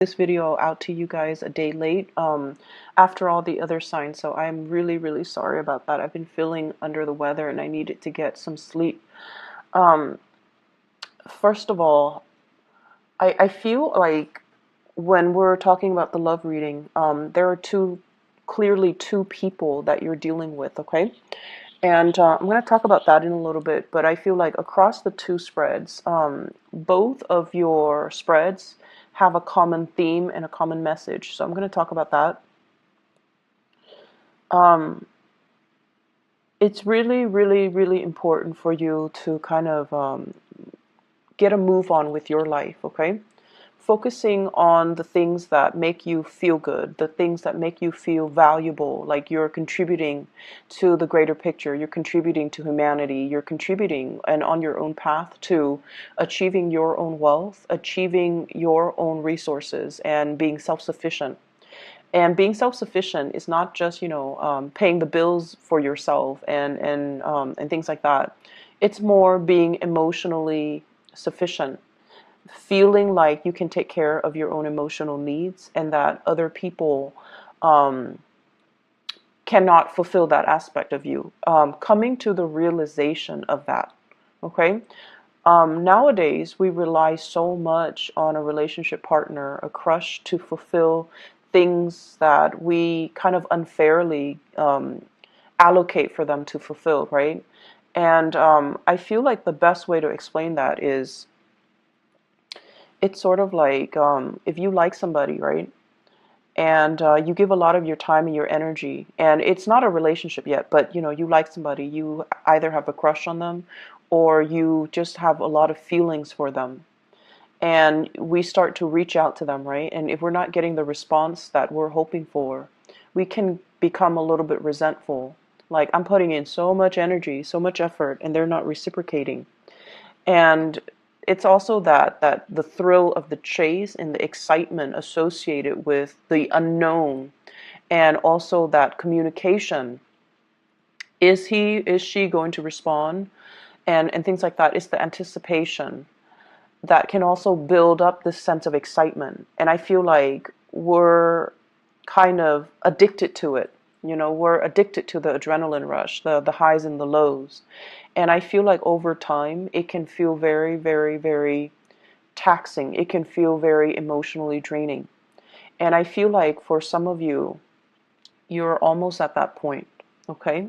This video out to you guys a day late after all the other signs, so I'm really sorry about that. I've been feeling under the weather and I needed to get some sleep. um, First of all, I feel like when we're talking about the love reading, there are clearly two people that you're dealing with, okay? And I'm going to talk about that in a little bit, but I feel like across the two spreads, both of your spreads have a common theme and a common message. So I'm going to talk about that. Um, it's really important for you to kind of get a move on with your life, okay? Focusing on the things that make you feel good, the things that make you feel valuable, like you're contributing to the greater picture, you're contributing to humanity, you're contributing and on your own path to achieving your own wealth, achieving your own resources, and being self-sufficient. And being self-sufficient is not just, paying the bills for yourself and things like that. It's more being emotionally sufficient, feeling like you can take care of your own emotional needs and that other people um, cannot fulfill that aspect of you. Coming to the realization of that, okay? Nowadays, we rely so much on a relationship partner, a crush, to fulfill things that we kind of unfairly allocate for them to fulfill, right? And I feel like the best way to explain that is it's sort of like if you like somebody, right? And you give a lot of your time and your energy, and it's not a relationship yet, but you like somebody, you either have a crush on them or you just have a lot of feelings for them. And we start to reach out to them, right? And if we're not getting the response that we're hoping for, we can become a little bit resentful. Like, I'm putting in so much energy, so much effort, and they're not reciprocating. And it's also that the thrill of the chase and the excitement associated with the unknown, and also that communication. Is she going to respond? And things like that. It's the anticipation that can also build up this sense of excitement. And I feel like we're kind of addicted to it. We're addicted to the adrenaline rush, the highs and the lows. And I feel like over time, it can feel very taxing. It can feel very emotionally draining. And I feel like for some of you, you're almost at that point, okay?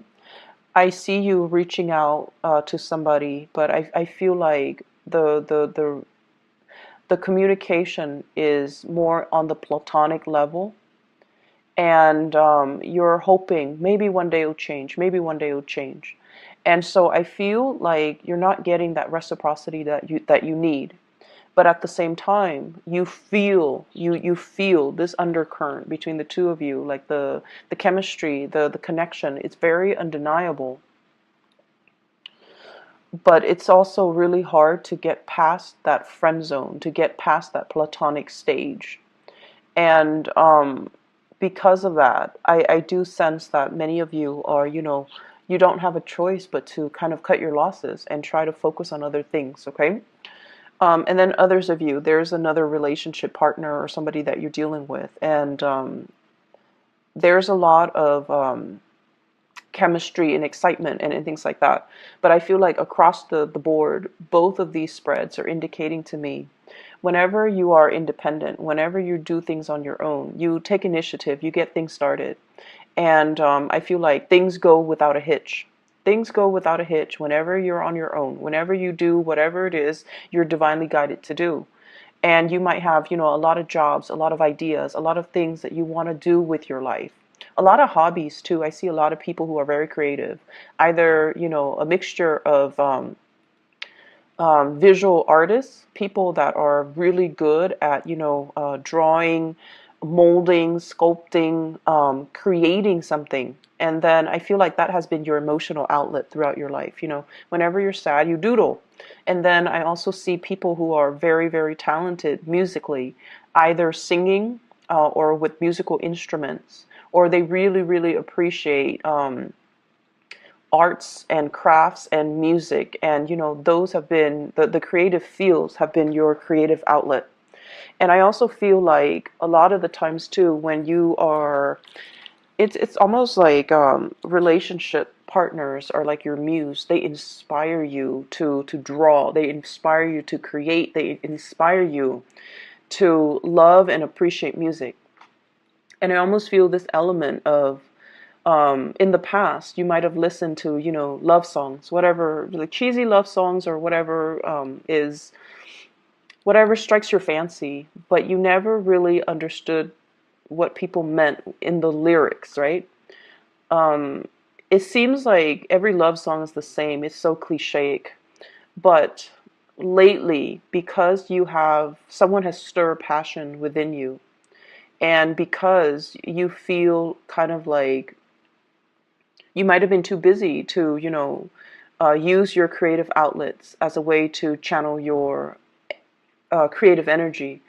I see you reaching out to somebody, but I feel like the communication is more on the platonic level, and you're hoping maybe one day it'll change, maybe one day it'll change. And so I feel like you're not getting that reciprocity that you need. But at the same time, you feel this undercurrent between the two of you, like the chemistry, the connection. It's very undeniable. But it's also really hard to get past that friend zone, to get past that platonic stage. And because of that, I do sense that many of you are, you don't have a choice but to kind of cut your losses and try to focus on other things, okay? And then others of you, there's another relationship partner or somebody that you're dealing with, and there's a lot of chemistry and excitement and things like that. But I feel like across the board, both of these spreads are indicating to me, whenever you are independent, whenever you do things on your own, you take initiative, you get things started. And I feel like things go without a hitch. Things go without a hitch whenever you're on your own, whenever you do whatever it is you're divinely guided to do. And you might have, a lot of jobs, a lot of ideas, a lot of things that you want to do with your life. A lot of hobbies too. I see a lot of people who are very creative, either, a mixture of visual artists, people that are really good at, drawing, molding, sculpting, creating something. And then I feel like that has been your emotional outlet throughout your life. Whenever you're sad, you doodle. And then I also see people who are very talented musically, either singing or with musical instruments, or they really appreciate arts and crafts and music, and those have been the creative fields have been your creative outlet. And I also feel like a lot of the times too, when you are, it's almost like relationship partners are like your muse. They inspire you to draw. They inspire you to create. They inspire you to love and appreciate music. And I almost feel this element of, in the past, you might have listened to, love songs, whatever, like cheesy love songs or whatever whatever strikes your fancy, but you never really understood what people meant in the lyrics, right? Um, it seems like every love song is the same. It's so clichéic. But lately, because someone has stirred passion within you, and because you feel kind of like you might have been too busy to, use your creative outlets as a way to channel your creative energy.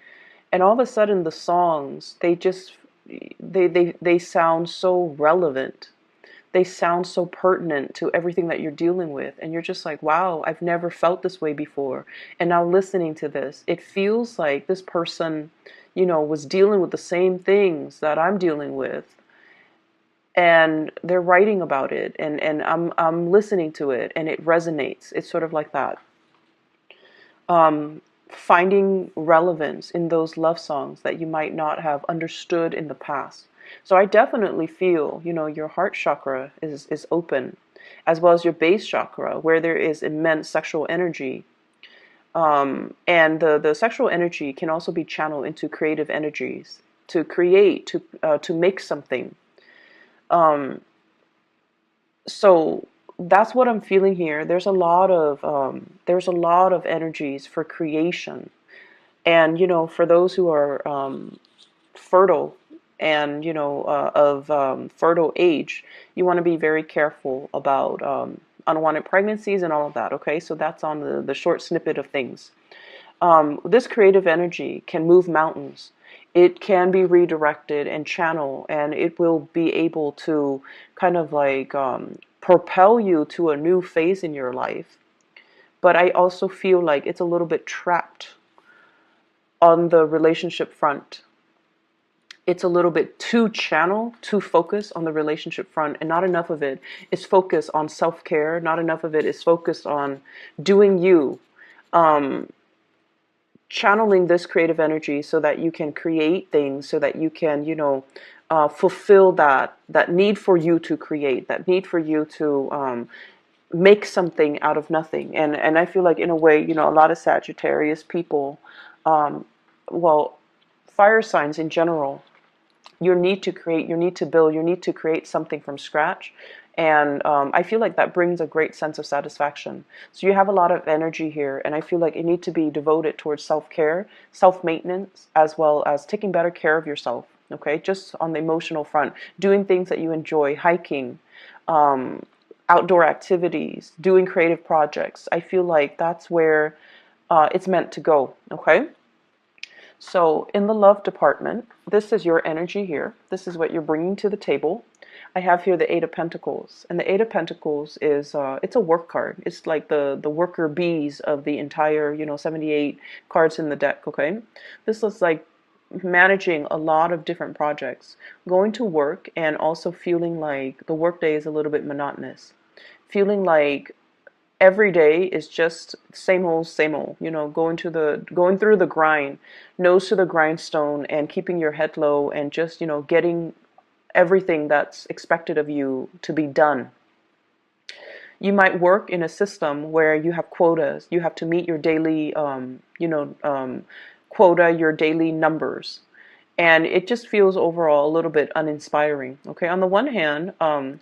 And all of a sudden the songs, they sound so relevant. They sound so pertinent to everything that you're dealing with. And you're just like, wow, I've never felt this way before. And now listening to this, it feels like this person, was dealing with the same things that I'm dealing with. And they're writing about it, and I'm listening to it, and it resonates. It's sort of like that. Finding relevance in those love songs that you might not have understood in the past. So I definitely feel, your heart chakra is open, as well as your base chakra, where there is immense sexual energy. And the sexual energy can also be channeled into creative energies, to create, to make something. So that's what I'm feeling here. There's a lot of energies for creation, and for those who are fertile and of fertile age, you want to be very careful about unwanted pregnancies and all of that. Okay, so that's on the short snippet of things. This creative energy can move mountains. It can be redirected and channeled, and it will be able to kind of like propel you to a new phase in your life. But I also feel like it's a little bit trapped on the relationship front. It's a little bit too channel, too focused on the relationship front, and not enough of it is focused on self-care. Not enough of it is focused on doing you. Channeling this creative energy so that you can create things, so that you can, fulfill that need for you to create, that need for you to make something out of nothing. And I feel like in a way, a lot of Sagittarius people, well, fire signs in general, your need to create, your need to build, your need to create something from scratch. And I feel like that brings a great sense of satisfaction. So you have a lot of energy here, and I feel like it needs to be devoted towards self-care, self-maintenance, as well as taking better care of yourself, okay? Just on the emotional front, doing things that you enjoy, hiking, outdoor activities, doing creative projects. I feel like that's where it's meant to go, okay? So in the love department, this is your energy here. This is what you're bringing to the table. I have here the Eight of Pentacles, and the Eight of Pentacles is it's a work card. It's like the worker bees of the entire 78 cards in the deck. Okay, this is like managing a lot of different projects, going to work, and also feeling like the workday is a little bit monotonous, feeling like every day is just same old, going through the grind, nose to the grindstone, and keeping your head low, and just getting everything that's expected of you to be done. You might work in a system where you have quotas. You have to meet your daily, quota, your daily numbers. And it just feels overall a little bit uninspiring. Okay, on the one hand,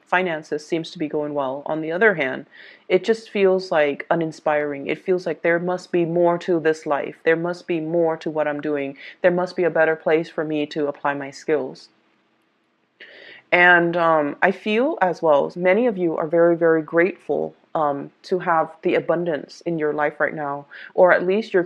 finances seems to be going well. On the other hand, it just feels like uninspiring. It feels like there must be more to this life. There must be more to what I'm doing. There must be a better place for me to apply my skills. And I feel as well as many of you are very, very grateful to have the abundance in your life right now, or at least you're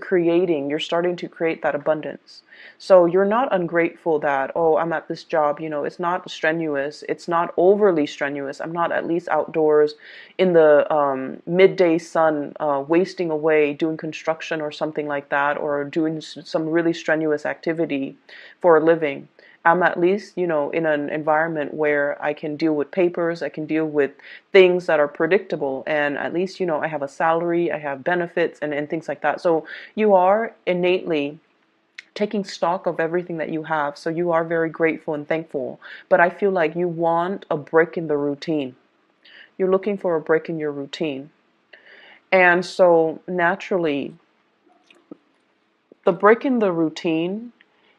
starting to create that abundance. So you're not ungrateful that, oh, I'm at this job, it's not strenuous, it's not overly strenuous. I'm not at least outdoors in the midday sun, wasting away doing construction or something like that, or doing some really strenuous activity for a living. I'm at least, in an environment where I can deal with papers, I can deal with things that are predictable, and at least, I have a salary, I have benefits, and things like that. So you are innately taking stock of everything that you have. So you are very grateful and thankful. But I feel like you want a break in the routine. You're looking for a break in your routine. And so naturally, the break in the routine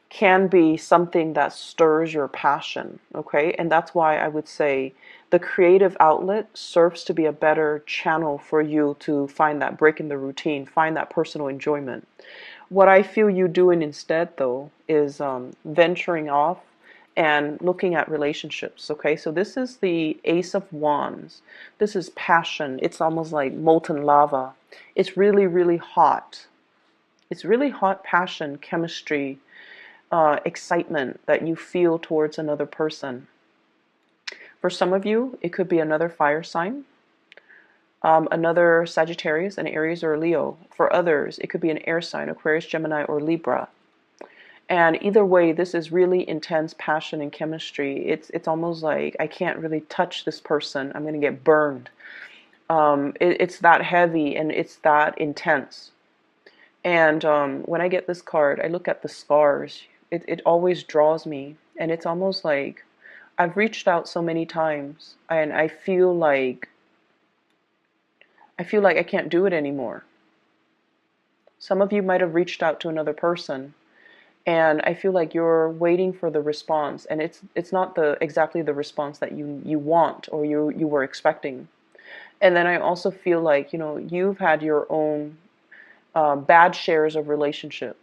can be something that stirs your passion, okay? And that's why I would say the creative outlet serves to be a better channel for you to find that break in the routine, find that personal enjoyment. What I feel you doing instead, though, is venturing off and looking at relationships, okay? So this is the Ace of Wands. This is passion. It's almost like molten lava. It's really, really hot. It's really hot passion, chemistry, excitement that you feel towards another person. For some of you, it could be another fire sign, another Sagittarius, an Aries, or a Leo. For others, it could be an air sign, Aquarius, Gemini, or Libra. And either way, this is really intense passion and chemistry. It's almost like I can't really touch this person. I'm going to get burned. It's that heavy and it's that intense. And when I get this card, I look at the scars. It always draws me. And it's almost like I've reached out so many times and I feel like I can't do it anymore. Some of you might have reached out to another person and I feel like you're waiting for the response, and it's not exactly the response that you want or you were expecting. And then I also feel like, you've had your own bad shares of relationship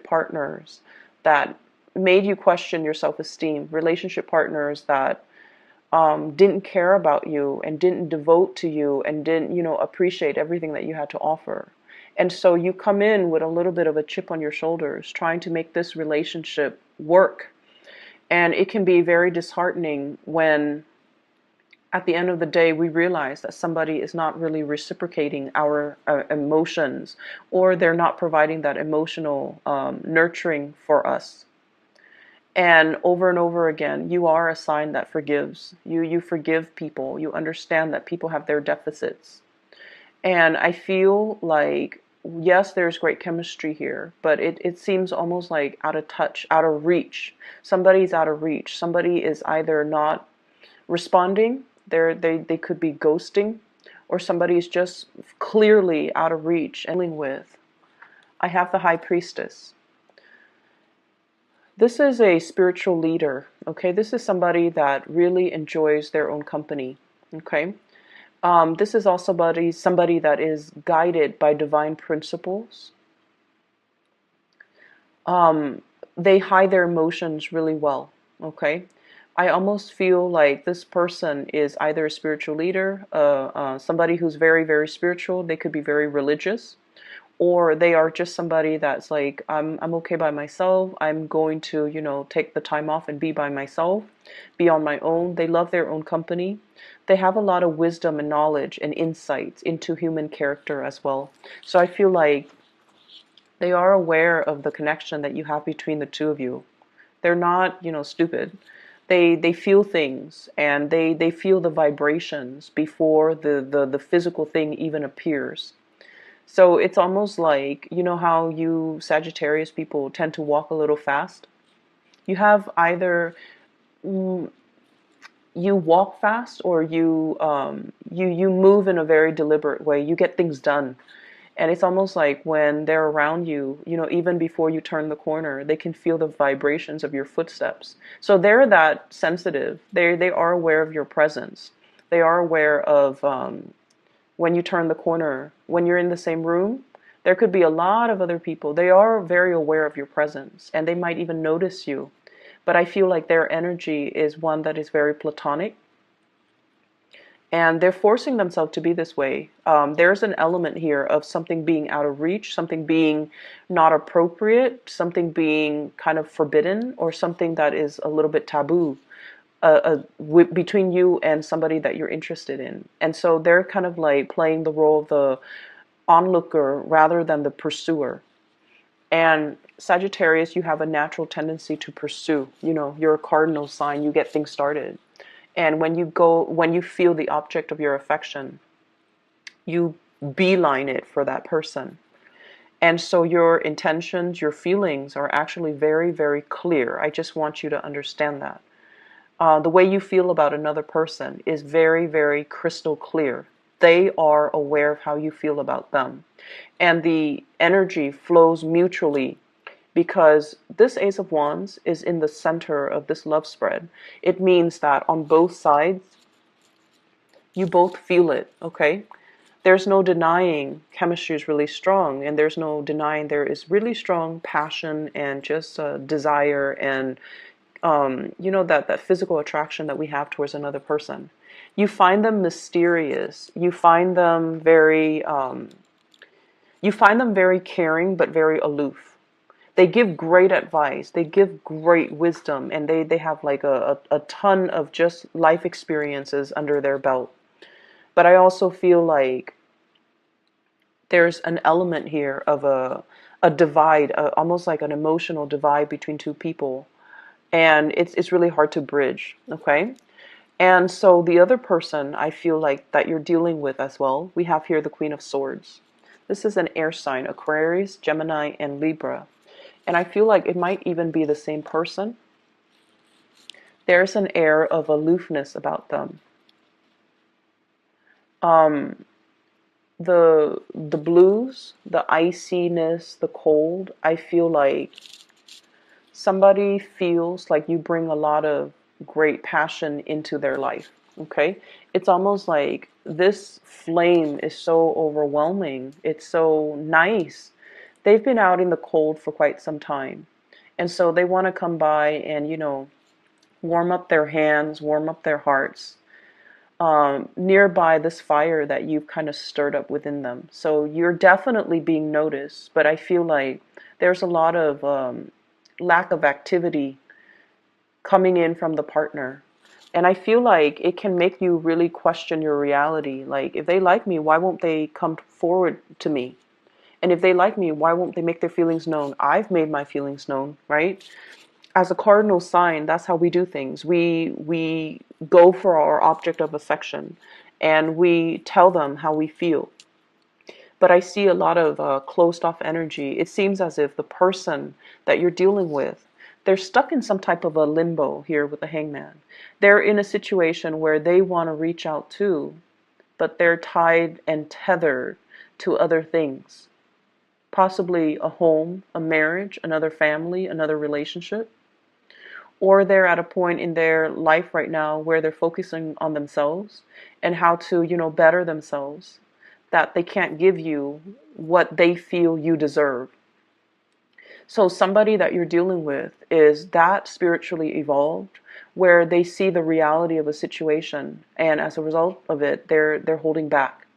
partners that made you question your self-esteem, relationship partners that didn't care about you and didn't devote to you and didn't, appreciate everything that you had to offer. And so you come in with a little bit of a chip on your shoulders, trying to make this relationship work. And it can be very disheartening when at the end of the day, we realize that somebody is not really reciprocating our emotions, or they're not providing that emotional nurturing for us. And over again, you are a sign that forgives. You forgive people. You understand that people have their deficits. And I feel like, yes, there's great chemistry here, but it seems almost like out of touch, out of reach. Somebody's out of reach. Somebody is either not responding, they could be ghosting, or somebody is just clearly out of reach. And dealing with, I have the High Priestess. This is a spiritual leader, okay? This is somebody that really enjoys their own company, okay? This is also somebody that is guided by divine principles. They hide their emotions really well, okay? I almost feel like this person is either a spiritual leader, somebody who's very, very spiritual. They could be very religious, or they are just somebody that's like, I'm okay by myself. I'm going to, take the time off and be by myself, be on my own. They love their own company. They have a lot of wisdom and knowledge and insights into human character as well. So I feel like they are aware of the connection that you have between the two of you. They're not, stupid. They feel things, and they feel the vibrations before the physical thing even appears. So it's almost like, how you Sagittarius people tend to walk a little fast? You have either you walk fast, or you move in a very deliberate way. You get things done. And it's almost like when they're around you, even before you turn the corner, they can feel the vibrations of your footsteps. So they're that sensitive. They are aware of your presence. They are aware of when you turn the corner, when you're in the same room, there could be a lot of other people. They are very aware of your presence, and they might even notice you. But I feel like their energy is one that is very platonic. And they're forcing themselves to be this way. There's an element here of something being out of reach, something being not appropriate, something being kind of forbidden, or something that is a little bit taboo between you and somebody that you're interested in. And so they're kind of like playing the role of the onlooker rather than the pursuer. And Sagittarius, you have a natural tendency to pursue. You know, you're a cardinal sign, you get things started. And when you feel the object of your affection, you beeline it for that person. And so your intentions, your feelings are actually very, very clear. I just want you to understand that. The way you feel about another person is very, very crystal clear. They are aware of how you feel about them. And the energy flows mutually because this Ace of Wands is in the center of this love spread. It means that on both sides, you both feel it, okay? There's no denying chemistry is really strong, and there's no denying there is really strong passion and just desire and you know, that physical attraction that we have towards another person. You find them mysterious. You find them very caring, but very aloof. They give great advice. They give great wisdom, and they have like a ton of just life experiences under their belt. But I also feel like there's an element here of a divide, almost like an emotional divide between two people. And it's really hard to bridge, okay? And so the other person I feel like that you're dealing with as well, we have here the Queen of Swords. This is an air sign, Aquarius, Gemini, and Libra. And I feel like it might even be the same person. There's an air of aloofness about them. The blues, the iciness, the cold, I feel like somebody feels like you bring a lot of great passion into their life, okay? It's almost like this flame is so overwhelming. It's so nice. They've been out in the cold for quite some time. And so they want to come by and, you know, warm up their hands, warm up their hearts, nearby this fire that you've kind of stirred up within them. So you're definitely being noticed, but I feel like there's a lot of lack of activity coming in from the partner. And I feel like it can make you really question your reality. Like, if they like me, why won't they come forward to me? And if they like me, why won't they make their feelings known? I've made my feelings known, right? As a cardinal sign, that's how we do things. We go for our object of affection and we tell them how we feel. But I see a lot of closed off energy. It seems as if the person that you're dealing with, they're stuck in some type of a limbo here with the Hangman. They're in a situation where they want to reach out too, but they're tied and tethered to other things. Possibly a home, a marriage, another family, another relationship. Or they're at a point in their life right now where they're focusing on themselves and how to, you know, better themselves, that they can't give you what they feel you deserve. So somebody that you're dealing with is that spiritually evolved where they see the reality of a situation, and as a result of it, they're holding back.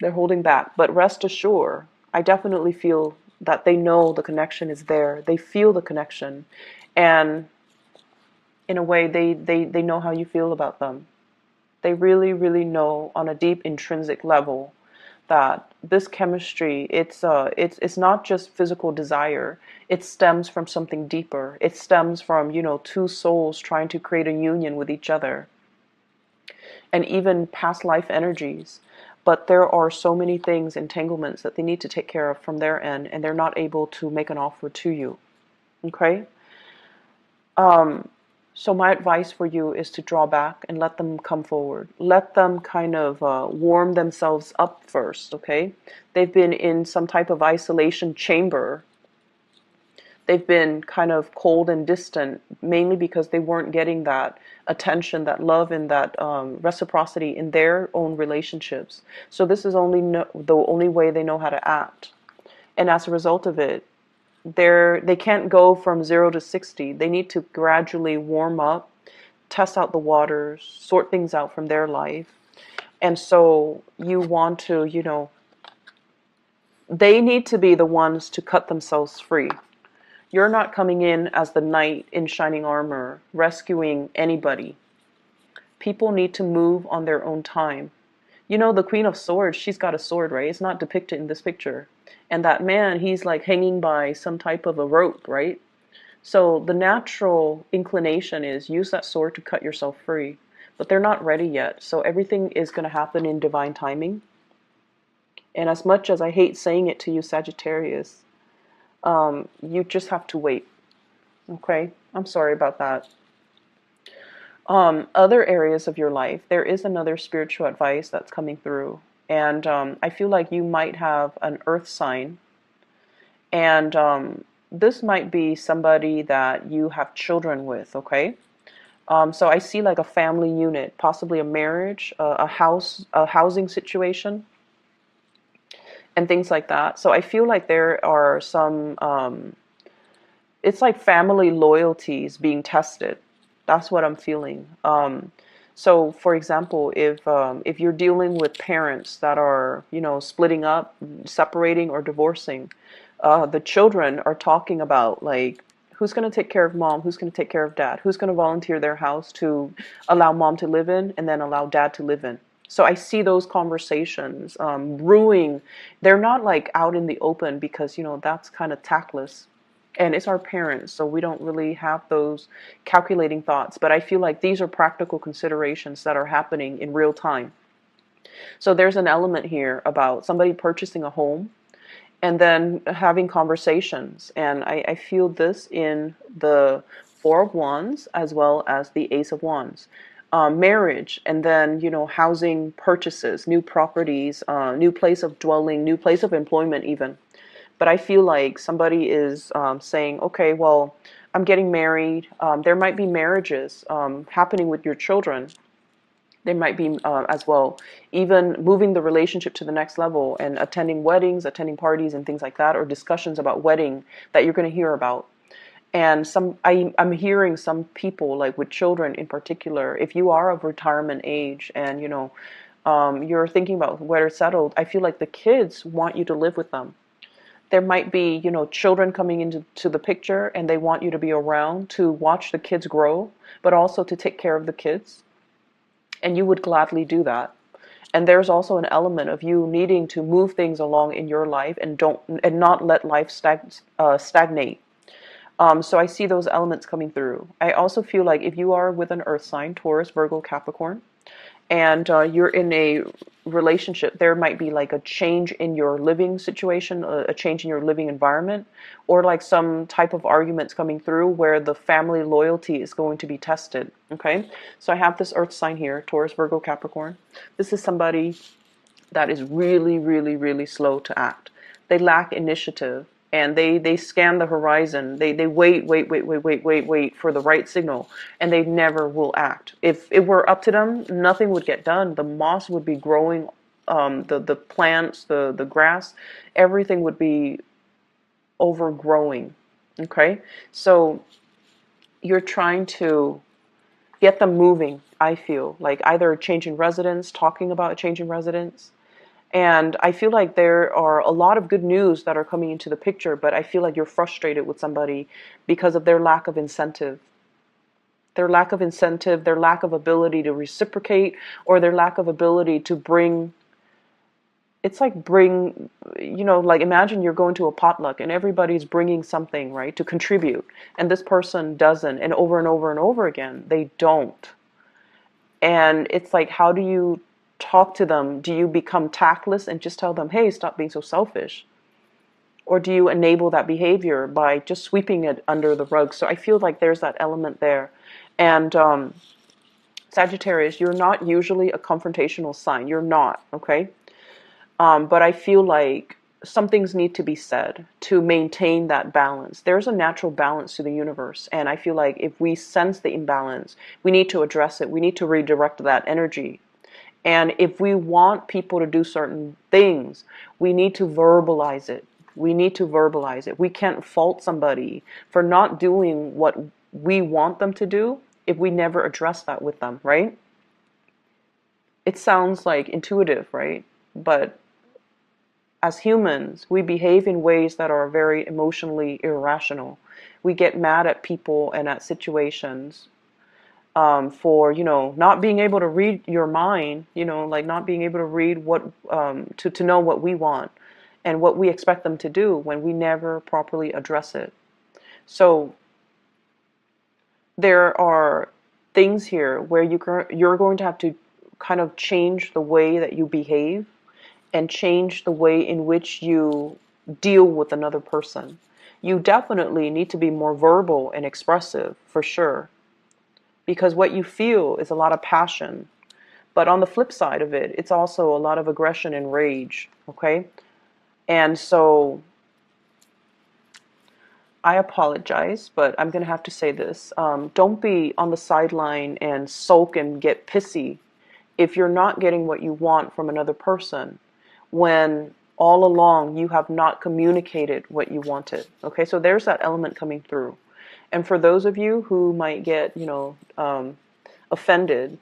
They're holding back. But rest assured, I definitely feel that they know the connection is there. They feel the connection. And in a way, they know how you feel about them. They really, really know on a deep intrinsic level that this chemistry, it's not just physical desire. It stems from something deeper. It stems from, you know, two souls trying to create a union with each other. And even past life energies. But there are so many things, entanglements that they need to take care of from their end, and they're not able to make an offer to you. Okay? So my advice for you is to draw back and let them come forward. Let them kind of warm themselves up first, okay? They've been in some type of isolation chamber. They've been kind of cold and distant, mainly because they weren't getting that attention, that love, and that reciprocity in their own relationships. So this is the only way they know how to act. And as a result of it, they can't go from 0 to 60. They need to gradually warm up. test out the waters, sort things out from their life. And so you want to, they need to be the ones to cut themselves free. You're not coming in as the knight in shining armor, rescuing anybody. People need to move on their own time. The Queen of Swords, she's got a sword, right? It's not depicted in this picture. And that man, he's like hanging by some type of a rope, right? So the natural inclination is use that sword to cut yourself free. But they're not ready yet. So everything is going to happen in divine timing. And as much as I hate saying it to you, Sagittarius, you just have to wait. Okay? I'm sorry about that. Other areas of your life, there is another spiritual advice that's coming through. And I feel like you might have an earth sign. And this might be somebody that you have children with, okay? So I see like a family unit, possibly a marriage, a housing situation, and things like that. So I feel like there are some, it's like family loyalties being tested. That's what I'm feeling. So, for example, if you're dealing with parents that are, splitting up, separating, or divorcing, the children are talking about like who's going to take care of mom, who's going to take care of dad, who's going to volunteer their house to allow mom to live in, and then allow dad to live in. So I see those conversations brewing. They're not like out in the open because that's kind of tactless. And it's our parents, so we don't really have those calculating thoughts. But I feel like these are practical considerations that are happening in real time. So there's an element here about somebody purchasing a home and then having conversations. And I feel this in the Four of Wands as well as the Ace of Wands. Marriage, and then, housing purchases, new properties, new place of dwelling, new place of employment even. But I feel like somebody is saying, okay, well, I'm getting married. There might be marriages happening with your children. There might be as well, even moving the relationship to the next level and attending weddings, attending parties and things like that, or discussions about wedding that you're going to hear about. And I'm hearing some people, like with children in particular, if you are of retirement age and, you're thinking about where it's settled, I feel like the kids want you to live with them. There might be, children coming into the picture and they want you to be around to watch the kids grow, but also to take care of the kids. And you would gladly do that. And there's also an element of you needing to move things along in your life and not let life stagnate. So I see those elements coming through. I also feel like if you are with an earth sign, Taurus, Virgo, Capricorn, and you're in a relationship, there might be like a change in your living situation, a change in your living environment, or like some type of arguments coming through where the family loyalty is going to be tested. Okay, so I have this earth sign here, Taurus, Virgo, Capricorn. This is somebody that is really, really, really slow to act. They lack initiative. And they scan the horizon. They wait for the right signal, and they never will act. If it were up to them, nothing would get done. The moss would be growing, the plants, the grass, everything would be overgrowing. Okay, so you're trying to get them moving. I feel like either a change in residence, talking about a change in residence. And I feel like there are a lot of good news that are coming into the picture, but I feel like you're frustrated with somebody because of their lack of incentive. Their lack of incentive, their lack of ability to reciprocate, or their lack of ability to bring, it's like like imagine you're going to a potluck and everybody's bringing something, right, to contribute. And this person doesn't, and over and over again, they don't. And it's like, how do you talk to them? Do you become tactless and just tell them, hey, stop being so selfish? Or do you enable that behavior by just sweeping it under the rug? So I feel like there's that element there. And Sagittarius, you're not usually a confrontational sign. You're not, okay? But I feel like some things need to be said to maintain that balance. There's a natural balance to the universe. And I feel like if we sense the imbalance, we need to address it. We need to redirect that energy. And if we want people to do certain things, we need to verbalize it. We need to verbalize it. We can't fault somebody for not doing what we want them to do if we never address that with them, right? It sounds like intuitive, right? But as humans, we behave in ways that are very emotionally irrational. We get mad at people and at situations for, not being able to read your mind, like not being able to read to know what we want and what we expect them to do when we never properly address it. So there are things here where you're going to have to kind of change the way that you behave and change the way in which you deal with another person. You definitely need to be more verbal and expressive, for sure, because what you feel is a lot of passion. But on the flip side of it, it's also a lot of aggression and rage, okay? And so I apologize, but I'm going to have to say this. Don't be on the sideline and sulk and get pissy if you're not getting what you want from another person when all along you have not communicated what you wanted. Okay, so there's that element coming through. And for those of you who might get, offended,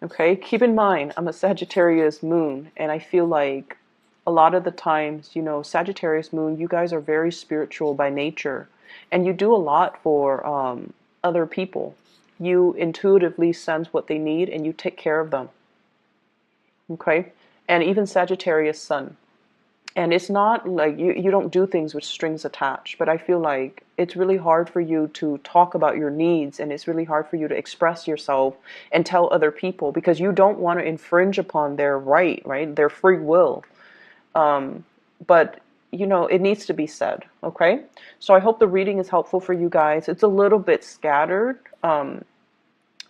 okay, keep in mind, I'm a Sagittarius moon, and I feel like a lot of the times, Sagittarius moon, you guys are very spiritual by nature, and you do a lot for other people. You intuitively sense what they need, and you take care of them, okay? And even Sagittarius sun. And it's not like you don't do things with strings attached, but I feel like it's really hard for you to talk about your needs, and it's really hard for you to express yourself and tell other people because you don't want to infringe upon their right, their free will. But it needs to be said, okay? So I hope the reading is helpful for you guys. It's a little bit scattered.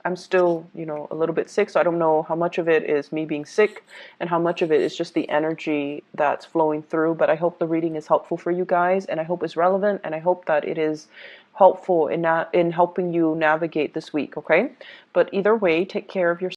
I'm still, a little bit sick, so I don't know how much of it is me being sick and how much of it is just the energy that's flowing through, but I hope the reading is helpful for you guys, and I hope it's relevant, and I hope that it is helpful in helping you navigate this week, okay? But either way, take care of yourself.